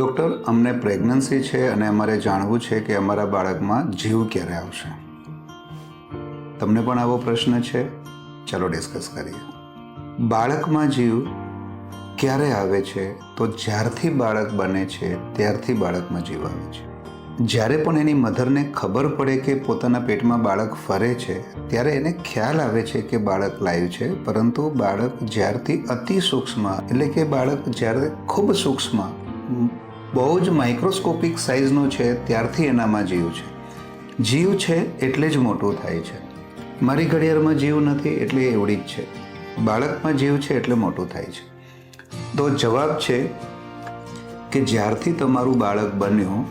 Doctor, અમને pregnancy છે અને અમારે જાણવું છે કે અમારા બાળકમાં જીવ ક્યારે આવશે. તમને પણ આવો પ્રશ્ન છે? ચાલો ડિસ્કસ કરીએ. બાળકમાં જીવ ક્યારે આવે છે? તો જ્યારથી બાળક બને છે ત્યારથી બાળકમાં જીવ આવે છે. જ્યારે પણ એની મધરને ખબર પડે કે પોતાના પેટમાં બાળક ફરે છે ત્યારે એને ખ્યાલ આવે છે કે બાળક લાઈવ છે, પરંતુ બાળક જ્યારથી અતિ સૂક્ષ્મ એટલે કે બાળક જ્યારે ખૂબ સૂક્ષ્મ બહુ જ માઇક્રોસ્કોપિક સાઇઝનું છે ત્યારથી એનામાં જીવ છે. જીવ છે એટલે જ મોટું થાય છે. મારી ઘડિયાળમાં જીવ નથી એટલે એવડી જ છે. બાળકમાં જીવ છે એટલે મોટું થાય છે. તો જવાબ છે કે જ્યારથી તમારું બાળક બન્યું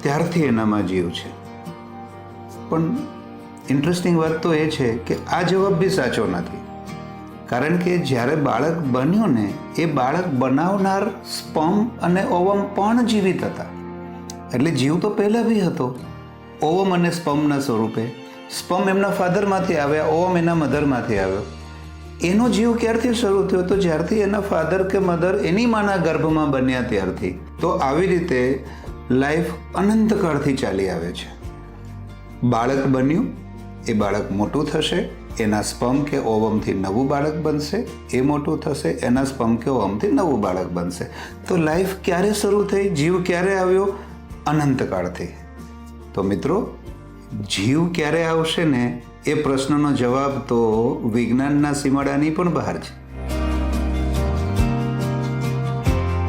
ત્યારથી એનામાં જીવ છે. પણ ઇન્ટરેસ્ટિંગ વાત તો એ છે કે આ જવાબ બી સાચો નથી. કારણ કે જ્યારે બાળક બન્યું ને એ બાળક બનાવનાર સ્પર્મ અને ઓવમ પણ જીવિત હતા. એટલે જીવ તો પહેલાં બી હતો, ઓવમ અને સ્પર્મના સ્વરૂપે. સ્પર્મ એમના ફાધરમાંથી આવ્યા, ઓવમ એના મધરમાંથી આવ્યો. એનો જીવ ક્યારથી શરૂ થયો? તો જ્યારથી એના ફાધર કે મધર એની માના ગર્ભમાં બન્યા ત્યારથી. તો આવી રીતે લાઈફ અનંતકાળથી ચાલી આવે છે. બાળક બન્યું, એ બાળક મોટું થશે, એના સ્પર્મ કે ઓવમથી નવું બાળક બનશે, એ મોટું થશે, એના સ્પર્મ કે ઓવમથી નવું બાળક બનશે. તો લાઈફ ક્યારે શરૂ થઈ? જીવ ક્યારે આવ્યો? અનંતકાળથી. તો મિત્રો, જીવ ક્યારે આવશે ને એ પ્રશ્નનો જવાબ તો વિજ્ઞાનના સીમાડાની પણ બહાર છે.